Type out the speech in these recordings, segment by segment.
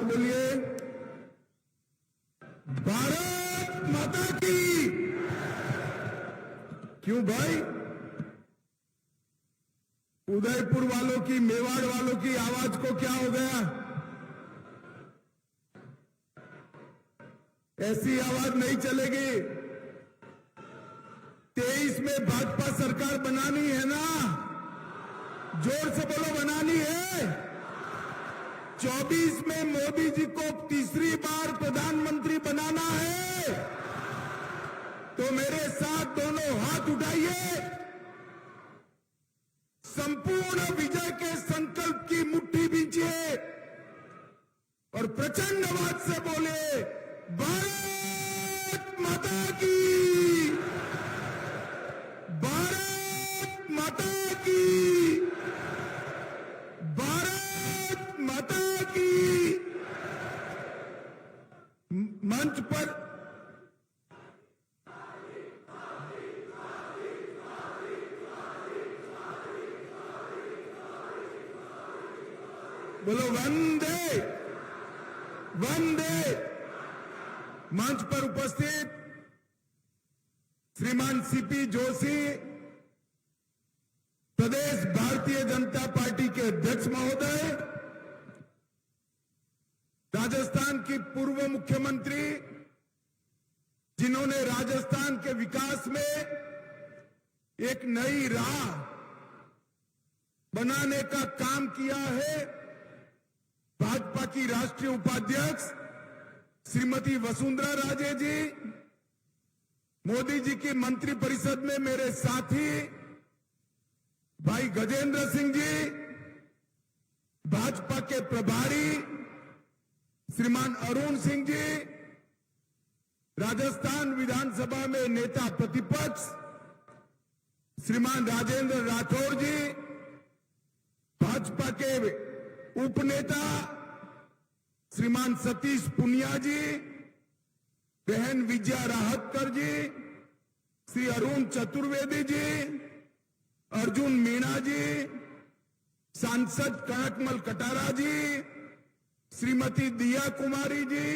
बोलिए। भारत माता की। क्यों भाई? उदयपुर वालों की, मेवाड़ वालों की आवाज को क्या हो गया? ऐसी आवाज नहीं चलेगी। 23 में भाजपा सरकार बनानी है ना? जोर से बोलो, बनानी है। 24 में मोदी जी को तीसरी बार प्रधानमंत्री बनाना है। तो मेरे साथ दोनों हाथ उठाइए, संपूर्ण विजय के संकल्प की मुट्ठी बींचिए और प्रचंड आवाज से बोले, भारत माता की, भारत माता की, भारत माता की। मंच पर बोलो वंदे वंदे। मंच पर उपस्थित श्रीमान सीपी जोशी, प्रदेश भारतीय जनता पार्टी के अध्यक्ष महोदय, राजस्थान की पूर्व मुख्यमंत्री, जिन्होंने राजस्थान के विकास में एक नई राह बनाने का काम किया है, भाजपा की राष्ट्रीय उपाध्यक्ष श्रीमती वसुंधरा राजे जी, मोदी जी की मंत्रिपरिषद में मेरे साथी भाई गजेंद्र सिंह जी, भाजपा के प्रभारी श्रीमान अरुण सिंह जी, राजस्थान विधानसभा में नेता प्रतिपक्ष श्रीमान राजेंद्र राठौर जी, भाजपा के उपनेता श्रीमान सतीश पुनिया जी, बहन विजया राहतकर जी, श्री अरुण चतुर्वेदी जी, अर्जुन मीणा जी, सांसद कनकमल कटारा जी, श्रीमती दिया कुमारी जी,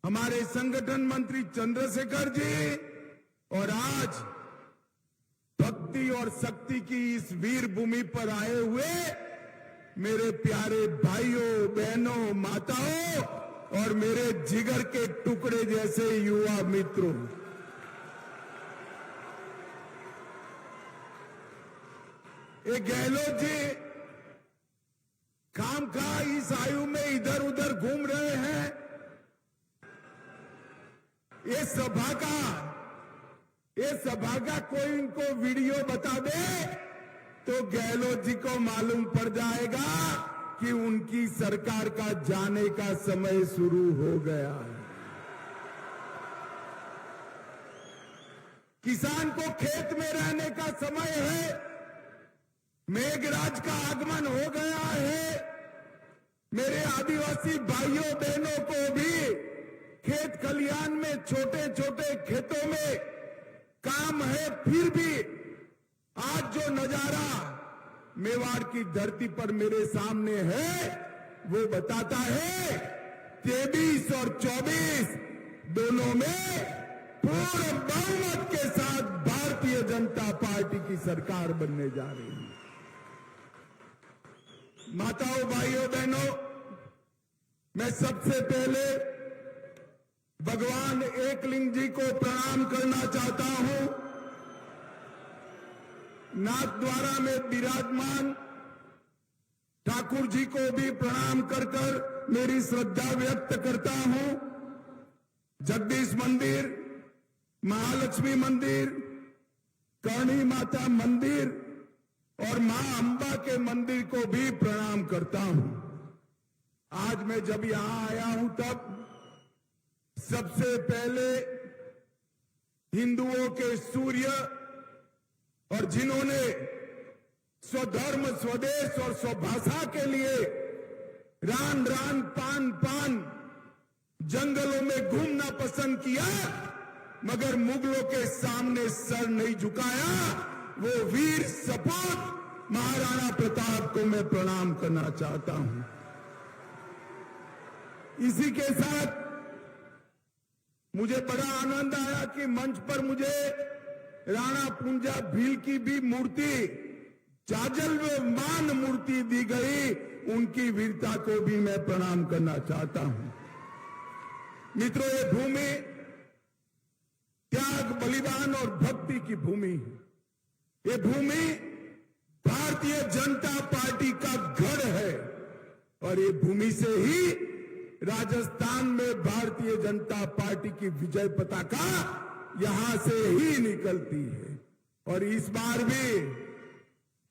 हमारे संगठन मंत्री चंद्रशेखर जी, और आज भक्ति और शक्ति की इस वीर भूमि पर आए हुए मेरे प्यारे भाइयों बहनों माताओं और मेरे जिगर के टुकड़े जैसे युवा मित्रों, ये गहलोत जी काम का इस आयु में इधर उधर घूम रहे हैं। ये सभा का कोई इनको वीडियो बता दे तो गहलोत जी को मालूम पड़ जाएगा कि उनकी सरकार का जाने का समय शुरू हो गया है। किसान को खेत में रहने का समय है, मेघराज का आगमन हो गया है। मेरे आदिवासी भाइयों बहनों को भी खेत खलिहान में छोटे छोटे खेतों में काम है, फिर भी आज जो नजारा मेवाड़ की धरती पर मेरे सामने है वो बताता है 23 और 24 दोनों में पूर्ण बहुमत के साथ भारतीय जनता पार्टी की सरकार बनने जा रही है। माताओं भाइयों बहनों, मैं सबसे पहले भगवान एकलिंग जी को प्रणाम करना चाहता हूं। नाथद्वारा में विराजमान ठाकुर जी को भी प्रणाम कर कर मेरी श्रद्धा व्यक्त करता हूं। जगदीश मंदिर, महालक्ष्मी मंदिर, करणी माता मंदिर और मां अंबा के मंदिर को भी प्रणाम करता हूं। आज मैं जब यहां आया हूं तब सबसे पहले हिंदुओं के सूर्य और जिन्होंने स्वधर्म स्वदेश और स्वभाषा के लिए रान रान पान पान जंगलों में घूमना पसंद किया मगर मुगलों के सामने सर नहीं झुकाया, वो वीर सपूत महाराणा प्रताप को मैं प्रणाम करना चाहता हूं। इसी के साथ मुझे बड़ा आनंद आया कि मंच पर मुझे राणा पुंजा भील की भी मूर्ति, जाजलमान मूर्ति दी गई। उनकी वीरता को भी मैं प्रणाम करना चाहता हूं। मित्रों, ये भूमि त्याग, बलिदान और भक्ति की भूमि है। ये भूमि भारतीय जनता पार्टी का गढ़ है और ये भूमि से ही राजस्थान में भारतीय जनता पार्टी की विजय पताका यहां से ही निकलती है। और इस बार भी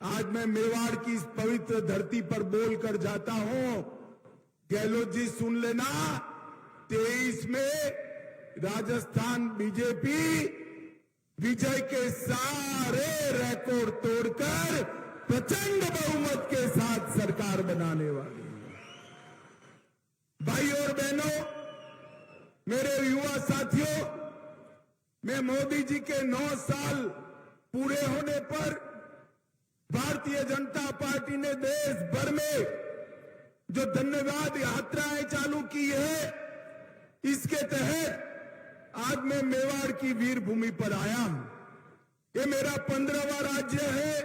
आज मैं मेवाड़ की इस पवित्र धरती पर बोलकर जाता हूं, गहलोत जी सुन लेना, 23 में राजस्थान बीजेपी विजय के सारे रिकॉर्ड तोड़कर प्रचंड बहुमत के साथ सरकार बनाने वाली है। भाई और बहनों, मेरे युवा साथियों, मैं मोदी जी के 9 साल पूरे होने पर भारतीय जनता पार्टी ने देश भर में जो धन्यवाद यात्राएं चालू की है, इसके तहत आज मैं मेवाड़ की वीर भूमि पर आया हूं। ये मेरा 15वां राज्य है।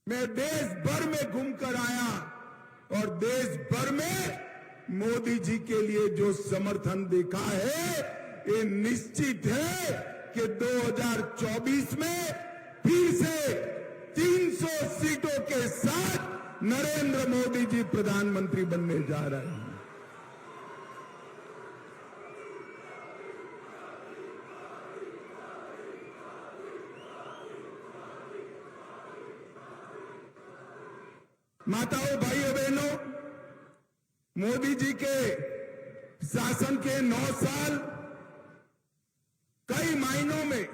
मैं देश भर में घूमकर आया और देश भर में मोदी जी के लिए जो समर्थन देखा है, ये निश्चित है कि 2024 में फिर से 300 सीटों के साथ नरेंद्र मोदी जी प्रधानमंत्री बनने जा रहे हैं। माताओं, भाइयों, बहनों, मोदी जी के शासन के 9 साल कई मायनों में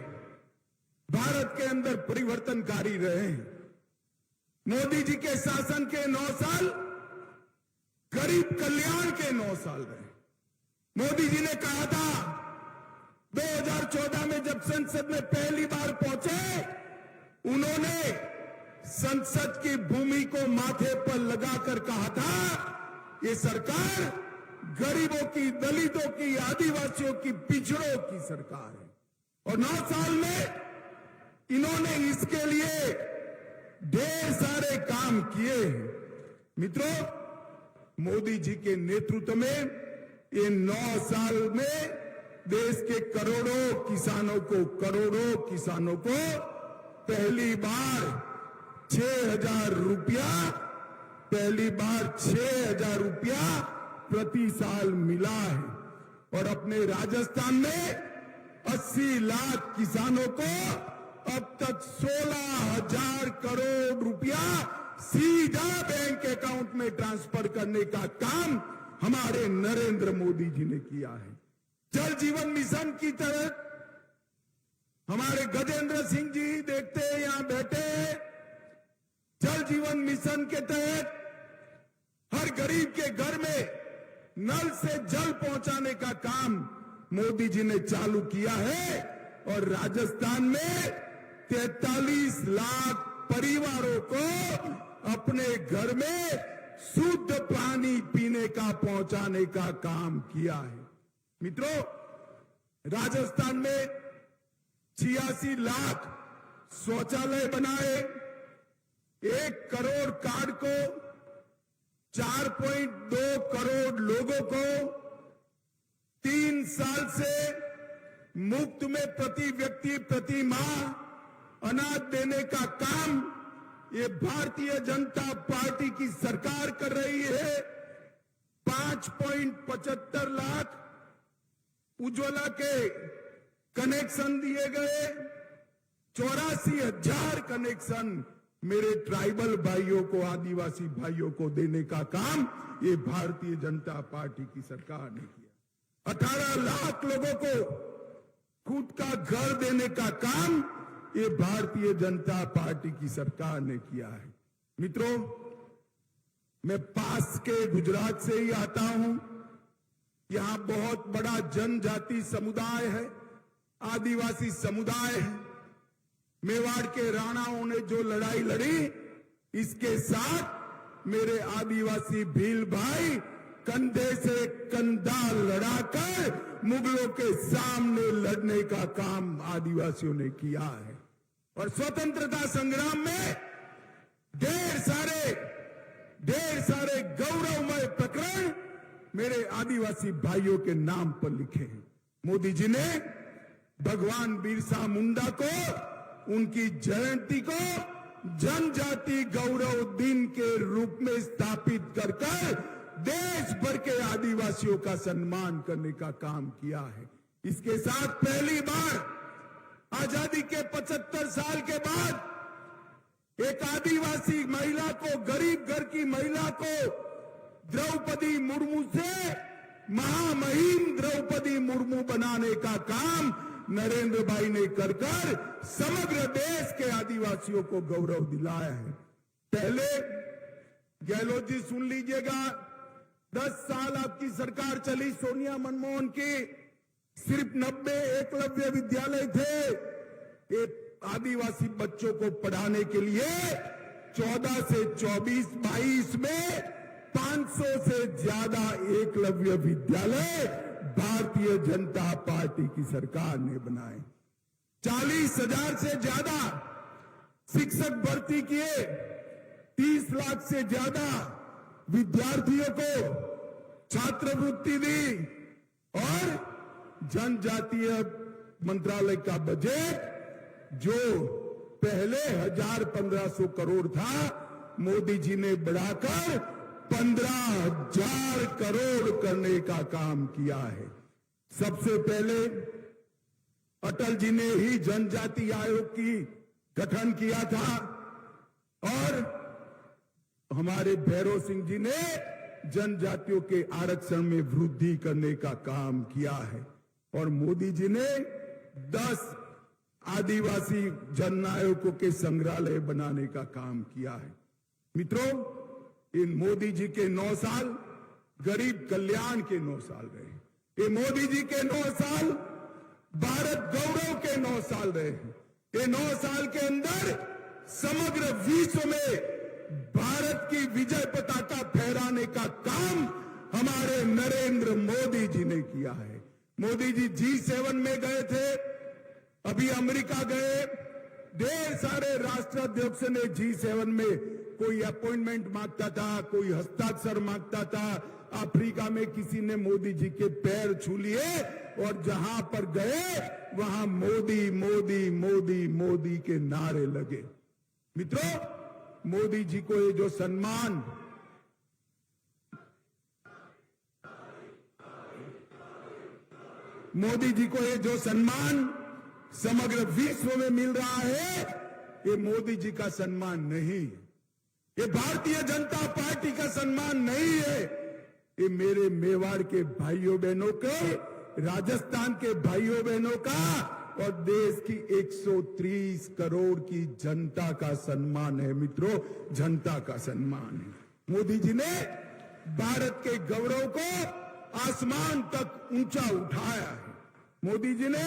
भारत के अंदर परिवर्तनकारी रहे हैं। मोदी जी के शासन के 9 साल गरीब कल्याण के 9 साल रहे। मोदी जी ने कहा था 2014 में जब संसद में पहली बार पहुंचे, उन्होंने संसद की भूमि को माथे पर लगाकर कहा था, ये सरकार गरीबों की, दलितों की, आदिवासियों की, पिछड़ों की सरकार है। और 9 साल में इन्होंने इसके लिए ढेर सारे काम किए हैं। मित्रों, मोदी जी के नेतृत्व में ये 9 साल में देश के करोड़ों किसानों को पहली बार 6,000 रुपया प्रति साल मिला है। और अपने राजस्थान में 80 लाख किसानों को अब तक 16,000 करोड़ रुपया सीधा बैंक अकाउंट में ट्रांसफर करने का काम हमारे नरेंद्र मोदी जी ने किया है। जल जीवन मिशन की तरह हमारे गजेंद्र सिंह जी देखते हैं यहां बैठे, जल जीवन मिशन के तहत हर गरीब के घर में नल से जल पहुंचाने का काम मोदी जी ने चालू किया है। और राजस्थान में 43 लाख परिवारों को अपने घर में शुद्ध पानी पीने का पहुंचाने का काम किया है। मित्रों, राजस्थान में 86 लाख शौचालय बनाए, 1 करोड़ कार्ड को 4.2 करोड़ लोगों को 3 साल से मुफ्त में प्रति व्यक्ति प्रति माह अनाज देने का काम ये भारतीय जनता पार्टी की सरकार कर रही है। 5.75 लाख उज्ज्वला के कनेक्शन दिए गए, 84,000 कनेक्शन मेरे ट्राइबल भाइयों को, आदिवासी भाइयों को देने का काम ये भारतीय जनता पार्टी की सरकार ने किया। 18 लाख लोगों को खुद का घर देने का काम ये भारतीय जनता पार्टी की सरकार ने किया है। मित्रों, मैं पास के गुजरात से ही आता हूं। यहां बहुत बड़ा जनजाति समुदाय है, आदिवासी समुदाय है। मेवाड़ के राणाओं ने जो लड़ाई लड़ी, इसके साथ मेरे आदिवासी भील भाई कंधे से कंधा लड़ाकर मुगलों के सामने लड़ने का काम आदिवासियों ने किया है। और स्वतंत्रता संग्राम में ढेर सारे गौरवमय प्रकरण मेरे आदिवासी भाइयों के नाम पर लिखे हैं। मोदी जी ने भगवान बिरसा मुंडा को, उनकी जयंती को जनजाति गौरव दिन के रूप में स्थापित कर देश भर के आदिवासियों का सम्मान करने का काम किया है। इसके साथ पहली बार आजादी के 75 साल के बाद एक आदिवासी महिला को, गरीब घर की महिला को द्रौपदी मुर्मू से महामहिम द्रौपदी मुर्मू बनाने का काम नरेंद्र भाई ने कर समग्र देश के आदिवासियों को गौरव दिलाया है। पहले गहलोत जी सुन लीजिएगा, 10 साल आपकी सरकार चली सोनिया मनमोहन की, सिर्फ 90 एकलव्य विद्यालय थे। एक आदिवासी बच्चों को पढ़ाने के लिए 14 से 24-22 में 500 से ज्यादा एकलव्य विद्यालय भारतीय जनता पार्टी की सरकार ने बनाए। 40,000 से ज्यादा शिक्षक भर्ती किए, 30 लाख से ज्यादा विद्यार्थियों को छात्रवृत्ति दी और जनजातीय मंत्रालय का बजट जो पहले 1,000-1,500 करोड़ था, मोदी जी ने बढ़ाकर 15,000 करोड़ करने का काम किया है। सबसे पहले अटल जी ने ही जनजाति आयोग की गठन किया था और हमारे भैरव सिंह जी ने जनजातियों के आरक्षण में वृद्धि करने का काम किया है। और मोदी जी ने 10 आदिवासी जन आयोगों के संग्रहालय बनाने का काम किया है। मित्रों, इन मोदी जी के 9 साल गरीब कल्याण के 9 साल रहे। ये मोदी जी के 9 साल भारत गौरव के 9 साल रहे। ये 9 साल के अंदर समग्र विश्व में भारत की विजय पताका फहराने का काम हमारे नरेंद्र मोदी जी ने किया है। मोदी जी G7 में गए थे, अभी अमेरिका गए, ढेर सारे राष्ट्राध्यक्ष ने G7 में कोई अपॉइंटमेंट मांगता था, कोई हस्ताक्षर मांगता था। अफ्रीका में किसी ने मोदी जी के पैर छू लिए और जहां पर गए वहां मोदी मोदी मोदी मोदी के नारे लगे। मित्रों, मोदी जी को ये जो सम्मान समग्र विश्व में मिल रहा है, ये मोदी जी का सम्मान नहीं है, ये भारतीय जनता पार्टी का सम्मान नहीं है। ये मेरे मेवाड़ के भाइयों बहनों के, राजस्थान के भाइयों बहनों का और देश की 130 करोड़ की जनता का सम्मान है। मित्रों, जनता का सम्मान है। मोदी जी ने भारत के गौरव को आसमान तक ऊंचा उठाया है। मोदी जी ने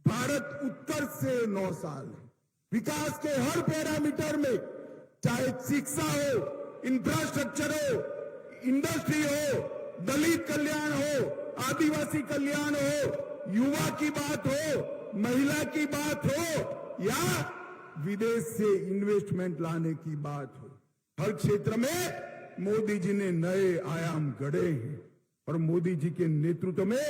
भारत उत्तर से 9 साल विकास के हर पैरामीटर में, चाहे शिक्षा हो, इंफ्रास्ट्रक्चर हो, इंडस्ट्री हो, दलित कल्याण हो, आदिवासी कल्याण हो, युवा की बात हो, महिला की बात हो या विदेश से इन्वेस्टमेंट लाने की बात हो, हर क्षेत्र में मोदी जी ने नए आयाम गढ़े हैं। और मोदी जी के नेतृत्व में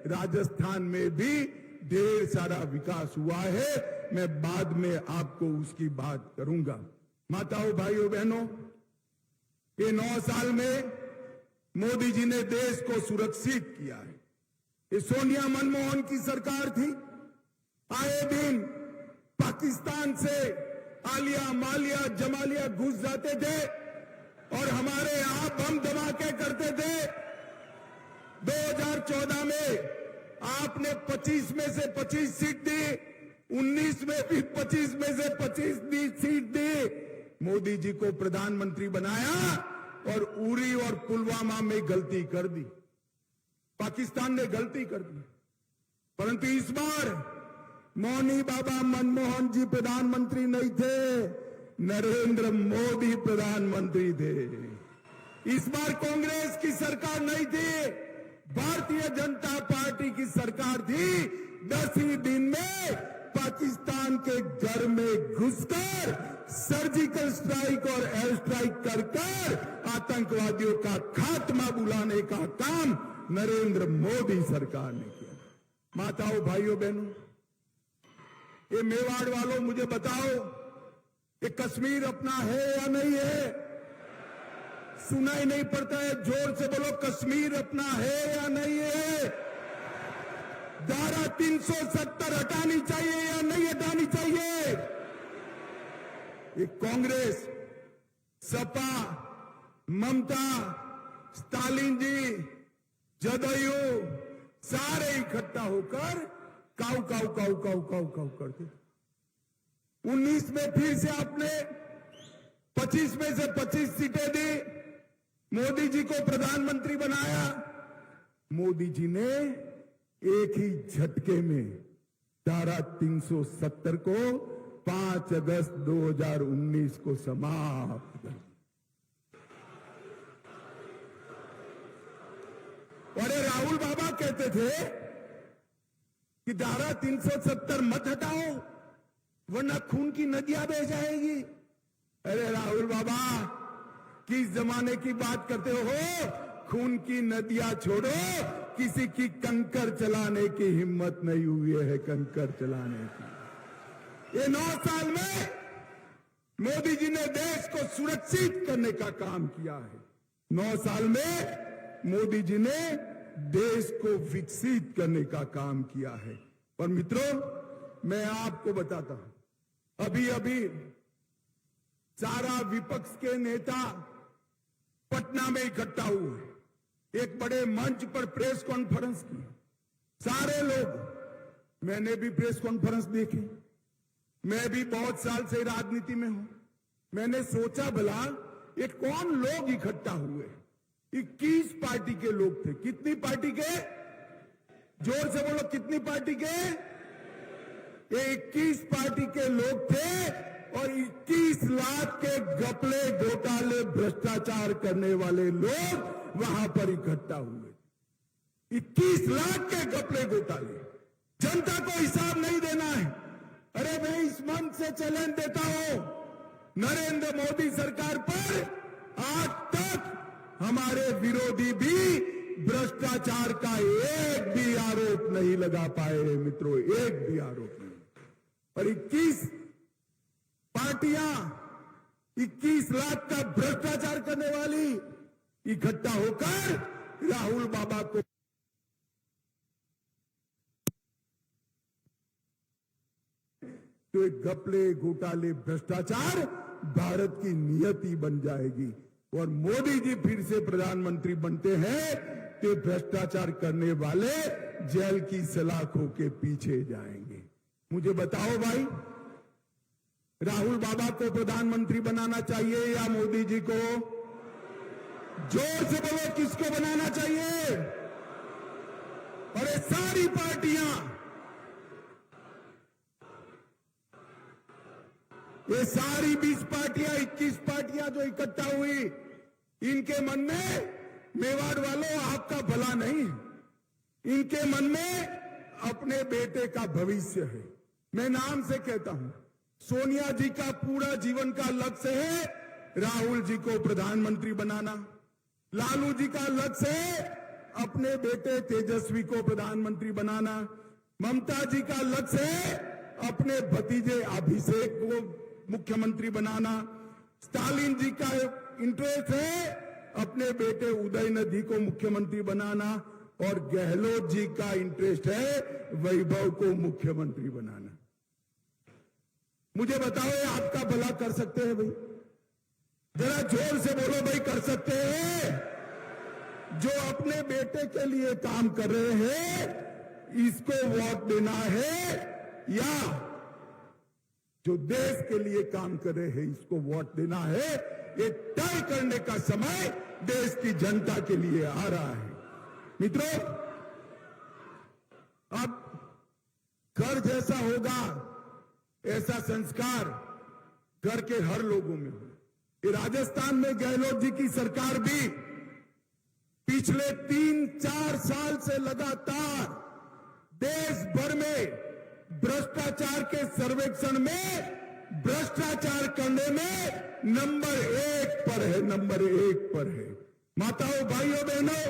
राजस्थान में भी ढेर सारा विकास हुआ है। मैं बाद में आपको उसकी बात करूंगा। माताओं, भाइयों, बहनों, ये 9 साल में मोदी जी ने देश को सुरक्षित किया है। ये सोनिया मनमोहन की सरकार थी, आए दिन पाकिस्तान से आलिया मालिया जमालिया घुस जाते थे और हमारे यहां बम धमाके करते थे। 2014 में आपने 25 में से 25 सीट दी, 19 में भी 25 में से 25 सीट दी। मोदी जी को प्रधानमंत्री बनाया और उरी और पुलवामा में गलती कर दी, पाकिस्तान ने गलती कर दी। परंतु इस बार मौनी बाबा मनमोहन जी प्रधानमंत्री नहीं थे, नरेंद्र मोदी प्रधानमंत्री थे। इस बार कांग्रेस की सरकार नहीं थी, भारतीय जनता पार्टी की सरकार थी। 10 ही दिन में पाकिस्तान के घर में घुसकर सर्जिकल स्ट्राइक और एयर स्ट्राइक कर आतंकवादियों का खात्मा बुलाने का काम नरेंद्र मोदी सरकार ने किया। माताओं, भाइयों, बहनों, ये मेवाड़ वालों मुझे बताओ, ये कश्मीर अपना है या नहीं है? सुनाई नहीं पड़ता है, जोर से बोलो, कश्मीर अपना है या नहीं है? धारा 370 हटानी चाहिए या नहीं हटानी चाहिए? ये कांग्रेस, सपा, ममता, स्टालिन जी, जदयू सारे इकट्ठा होकर काऊ काऊ काऊ काऊ काऊ काऊ करते। 19 में फिर से आपने 25 में से 25 सीटें दी, मोदी जी को प्रधानमंत्री बनाया। मोदी जी ने एक ही झटके में धारा 370 को 5 अगस्त 2019 को समाप्त कर। और राहुल बाबा कहते थे कि धारा 370 मत हटाओ वरना खून की नदियां बह जाएगी। अरे राहुल बाबा, किस जमाने की बात करते हो? खून की नदियां छोड़ो, किसी की कंकर चलाने की हिम्मत नहीं हुई है, कंकर चलाने की। ये 9 साल में मोदी जी ने देश को सुरक्षित करने का काम किया है। 9 साल में मोदी जी ने देश को विकसित करने का काम किया है। पर मित्रों, मैं आपको बताता हूं, अभी अभी सारा विपक्ष के नेता पटना में इकट्ठा हुए, एक बड़े मंच पर प्रेस कॉन्फ्रेंस की। सारे लोग, मैंने भी प्रेस कॉन्फ्रेंस देखी, मैं भी बहुत साल से राजनीति में हूं। मैंने सोचा भला ये कौन लोग इकट्ठा हुए? 21 पार्टी के लोग थे। कितनी पार्टी के? जोर से बोलो, कितनी पार्टी के? ये 21 पार्टी के लोग थे और 21 लाख के घपले, घोटाले, भ्रष्टाचार करने वाले लोग वहां पर इकट्ठा हुए। 21 लाख के घपले, घोटाले, जनता को हिसाब नहीं देना है। अरे मैं इस मंच से चैलेंज देता हूं, नरेंद्र मोदी सरकार पर आज तक हमारे विरोधी भी भ्रष्टाचार का एक भी आरोप नहीं लगा पाए मित्रों, एक भी आरोप नहीं। और 21 पार्टियां 21 लाख का भ्रष्टाचार करने वाली इकट्ठा होकर राहुल बाबा को तो एक घपले, घोटाले, भ्रष्टाचार भारत की नियति बन जाएगी। और मोदी जी फिर से प्रधानमंत्री बनते हैं तो भ्रष्टाचार करने वाले जेल की सलाखों के पीछे जाएंगे। मुझे बताओ भाई, राहुल बाबा को प्रधानमंत्री बनाना चाहिए या मोदी जी को? जोर से बोलो, किसको बनाना चाहिए? और ये सारी पार्टियां, ये सारी 20 पार्टियां, 21 पार्टियां जो इकट्ठा हुई, इनके मन में, मेवाड़ वालों, आपका भला नहीं, इनके मन में अपने बेटे का भविष्य है। मैं नाम से कहता हूं, सोनिया जी का पूरा जीवन का लक्ष्य है राहुल जी को प्रधानमंत्री बनाना। लालू जी का लक्ष्य है अपने बेटे तेजस्वी को प्रधानमंत्री बनाना। ममता जी का लक्ष्य है अपने भतीजे अभिषेक को मुख्यमंत्री बनाना। स्टालिन जी का इंटरेस्ट है अपने बेटे उदयनिधि को मुख्यमंत्री बनाना। और गहलोत जी का इंटरेस्ट है वैभव को मुख्यमंत्री बनाना। मुझे बताओ, ये आपका भला कर सकते हैं भाई? जरा जोर से बोलो भाई, कर सकते हैं? जो अपने बेटे के लिए काम कर रहे हैं, इसको वोट देना है, या जो देश के लिए काम कर रहे हैं, इसको वोट देना है? ये तय करने का समय देश की जनता के लिए आ रहा है। मित्रों, अब घर जैसा होगा ऐसा संस्कार घर के हर लोगों में हो। ये राजस्थान में गहलोत जी की सरकार भी पिछले 3-4 साल से लगातार देश भर में भ्रष्टाचार के सर्वेक्षण में भ्रष्टाचार करने में नंबर 1 पर है, नंबर 1 पर है। माताओं भाइयों बहनों,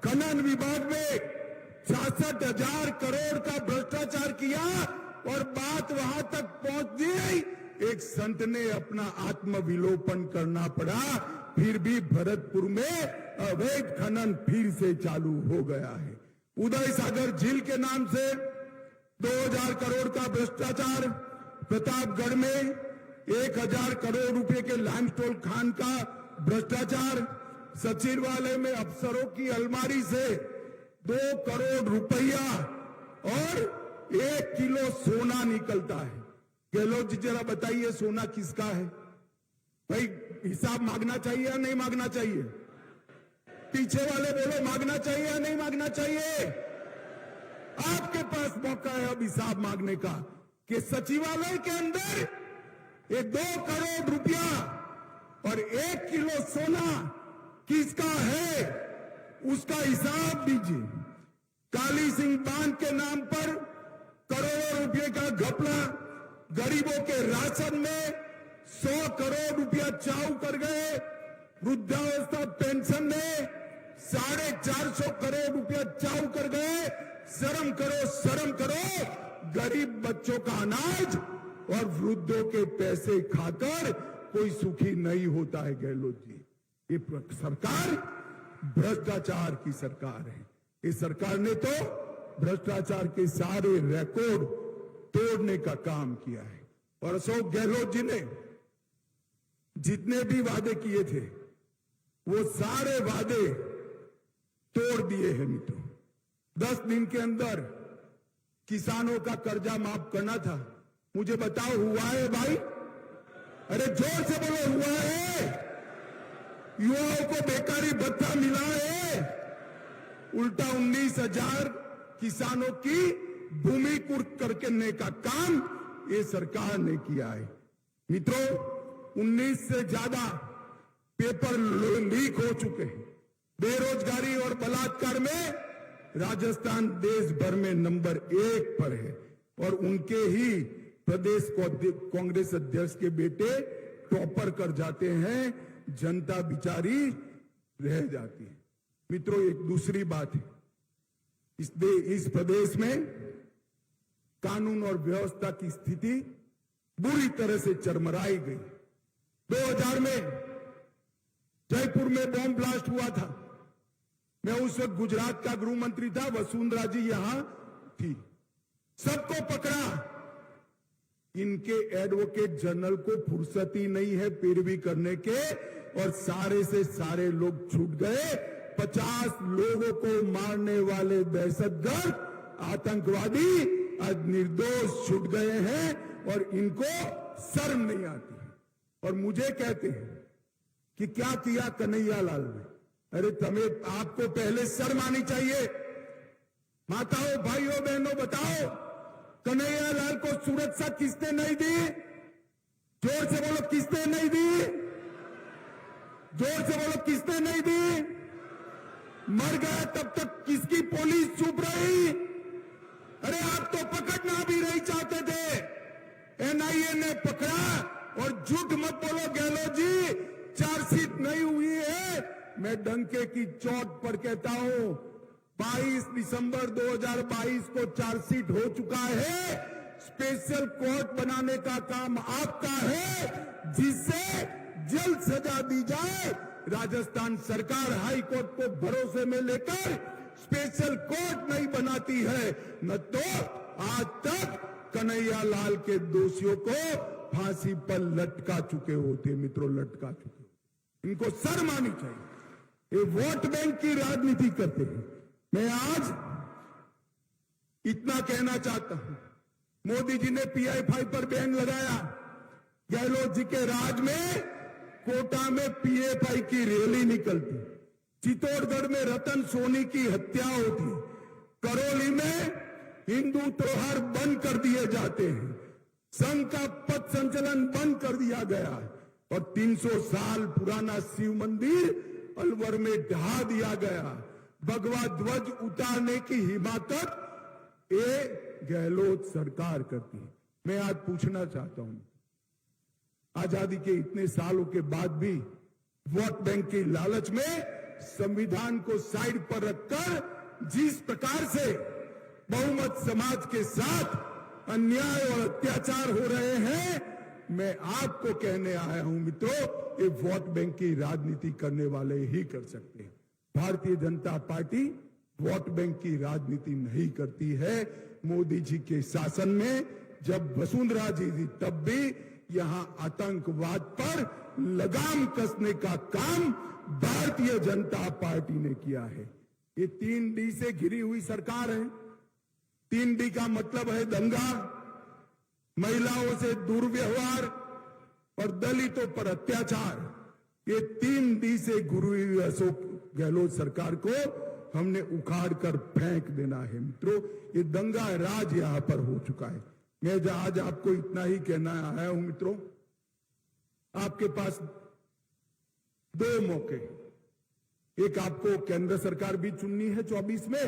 खनन विभाग में 66,000 करोड़ का भ्रष्टाचार किया और बात वहां तक पहुंच गई, एक संत ने अपना आत्मविलोपन करना पड़ा, फिर भी भरतपुर में अवैध खनन फिर से चालू हो गया है। उदय सागर झील के नाम से 2000 करोड़ का भ्रष्टाचार, प्रतापगढ़ में 1000 करोड़ रुपए के लाइमस्टोन खान का भ्रष्टाचार, सचिवालय में अफसरों की अलमारी से 2 करोड़ रुपया और 1 किलो सोना निकलता है। गहलोत जी जरा बताइए सोना किसका है? भाई हिसाब मांगना चाहिए या नहीं मांगना चाहिए? पीछे वाले बोलो मांगना चाहिए या नहीं मांगना चाहिए? आपके पास मौका है अब हिसाब मांगने का कि सचिवालय के अंदर ये 2 करोड़ रुपया और 1 किलो सोना किसका है, उसका हिसाब दीजिए। काली सिंह बांध के नाम पर करोड़ों रुपए का घपला, गरीबों के राशन में 100 करोड़ रुपया चाऊ कर गए, वृद्धावस्था पेंशन में 450 करोड़ रुपया चाऊ कर गए। शर्म करो, शर्म करो, गरीब बच्चों का अनाज और वृद्धों के पैसे खाकर कोई सुखी नहीं होता है। गहलोत जी, ये सरकार भ्रष्टाचार की सरकार है। इस सरकार ने तो भ्रष्टाचार के सारे रिकॉर्ड तोड़ने का काम किया है। और अशोक गहलोत जी ने जितने भी वादे किए थे वो सारे वादे तोड़ दिए हैं मित्रों। 10 दिन के अंदर किसानों का कर्जा माफ करना था, मुझे बताओ हुआ है भाई? अरे जोर से बोलो, हुआ है? युवाओं को बेकारी भत्ता मिला है? उल्टा 19,000 किसानों की भूमि कुर्क करने का काम ये सरकार ने किया है। मित्रों, 19 से ज्यादा पेपर लीक हो चुके हैं। बेरोजगारी और बलात्कार में राजस्थान देश भर में नंबर 1 पर है और उनके ही प्रदेश कांग्रेस अध्यक्ष के बेटे टॉपर कर जाते हैं, जनता बिचारी रह जाती है। मित्रों, एक दूसरी बात है, इस प्रदेश में कानून और व्यवस्था की स्थिति बुरी तरह से चरमराई गई। 2000 में जयपुर में बॉम्ब ब्लास्ट हुआ था। मैं उस वक्त गुजरात का गृह मंत्री था, वसुंधरा जी यहां थी। सबको पकड़ा। इनके एडवोकेट जनरल को फुर्सत ही नहीं है पैरवी करने के और सारे से सारे लोग छूट गए। 50 लोगों को मारने वाले दहशतगर्द आतंकवादी आज निर्दोष छूट गए हैं और इनको शर्म नहीं आती है। और मुझे कहते हैं कि क्या किया कन्हैया लाल ने? अरे आपको पहले शर्म आनी चाहिए। माताओं भाइयों बहनों बताओ, कन्हैया लाल को सुरक्षा किसने नहीं दी? जोर से बोलो, किसने नहीं दी? जोर से बोलो, किसने नहीं दी? मर गया तब तक किसकी पुलिस चुप रही? अरे आप तो पकड़ना भी नहीं चाहते थे, एनआईए ने पकड़ा। और झूठ मत बोलो गहलोत जी, चार्जशीट नहीं हुई है। मैं डंके की चोट पर कहता हूं, 22 दिसंबर 2022 को चार्जशीट हो चुका है। स्पेशल कोर्ट बनाने का काम आपका है, जिससे जल्द सजा दी जाए। राजस्थान सरकार हाई कोर्ट को भरोसे में लेकर स्पेशल कोर्ट नहीं बनाती है, न तो आज तक कन्हैया लाल के दोषियों को फांसी पर लटका चुके होते। मित्रों, लटका चुके। इनको शर्म आनी चाहिए। ये वोट बैंक की राजनीति करते हैं। मैं आज इतना कहना चाहता हूं, मोदी जी ने PI5 पर बैन लगाया। गहलोत जी के राज में कोटा में PI5 की रैली निकलती, चित्तौड़गढ़ में रतन सोनी की हत्या होती, करौली में हिंदू त्योहार बंद कर दिए जाते हैं, संघ का पथ संचलन बंद कर दिया गया है और 300 साल पुराना शिव मंदिर अलवर में ढहा दिया गया। भगवा ध्वज उतारने की हिमाकत ये गहलोत सरकार करती है। मैं आज पूछना चाहता हूं, आजादी के इतने सालों के बाद भी वोट बैंक की लालच में संविधान को साइड पर रखकर जिस प्रकार से बहुमत समाज के साथ अन्याय और अत्याचार हो रहे हैं, मैं आपको कहने आया हूं मित्रों, ये वोट बैंक की राजनीति करने वाले ही कर सकते हैं। Bharatiya Janata party vote bank की राजनीति नहीं करती है। मोदी जी के शासन में जब वसुंधरा जी थी तब भी यहां आतंकवाद पर लगाम कसने का काम भारतीय जनता पार्टी ने किया है। ये 3D से घिरी हुई सरकार है। 3D का मतलब है दंगा, महिलाओं से दुर्व्यवहार और दलितों पर अत्याचार। ये 3D से घिरी हुई अशोक गहलोत सरकार को हमने उखाड़ कर फेंक देना है। मित्रों, ये दंगा राज यहां पर हो चुका है। मैं आज आपको इतना ही कहना आया हूं मित्रों, आपके पास 2 मौके, एक आपको केंद्र सरकार भी चुननी है 24 में,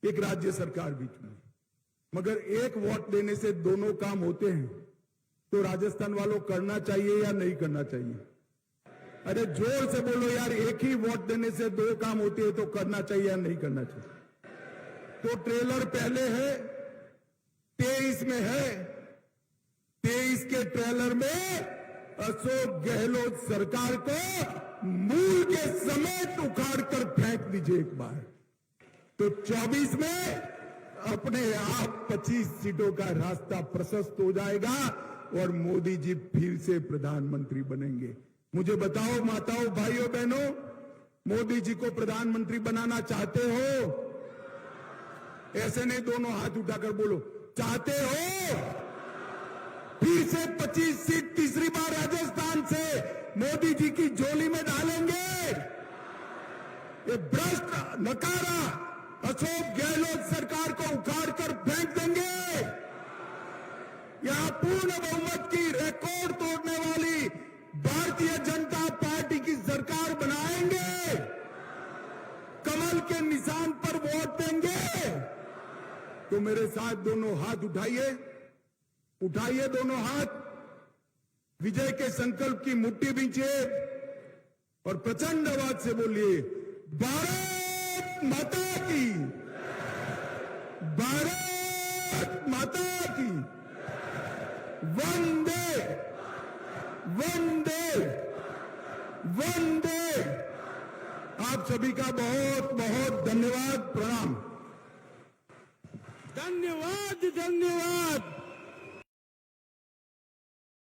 एक राज्य सरकार भी चुननी है। मगर एक वोट देने से दोनों काम होते हैं, तो राजस्थान वालों करना चाहिए या नहीं करना चाहिए? अरे जोर से बोलो यार, एक ही वोट देने से 2 काम होते हैं तो करना चाहिए या नहीं करना चाहिए? तो ट्रेलर पहले है, 23 में है। 23 के ट्रेलर में अशोक गहलोत सरकार को मूल के समेत उखाड़ कर फेंक दीजिए एक बार। तो 24 में अपने आप 25 सीटों का रास्ता प्रशस्त हो जाएगा और मोदी जी फिर से प्रधानमंत्री बनेंगे। मुझे बताओ माताओं, भाइयों, बहनों, मोदी जी को प्रधानमंत्री बनाना चाहते हो? ऐसे नहीं, दोनों हाथ उठाकर बोलो, चाहते हो? फिर से 25 सीट तीसरी बार राजस्थान से मोदी जी की झोली में डालेंगे? ये भ्रष्ट नकारा अशोक गहलोत सरकार को उखाड़ कर फेंक देंगे। यहां पूर्ण बहुमत की रिकॉर्ड तोड़ने वाली भारतीय जनता पार्टी की सरकार बनाएंगे। कमल के निशान पर वोट देंगे। तो मेरे साथ दोनों हाथ उठाइए, उठाइए दोनों हाथ, विजय के संकल्प की मुट्ठी बींचिए और प्रचंड आवाज से बोलिए, भारत माता की, भारत माता की, वंदे वंदे वंदे। आप सभी का बहुत बहुत धन्यवाद, प्रणाम। धन्यवाद, धन्यवाद।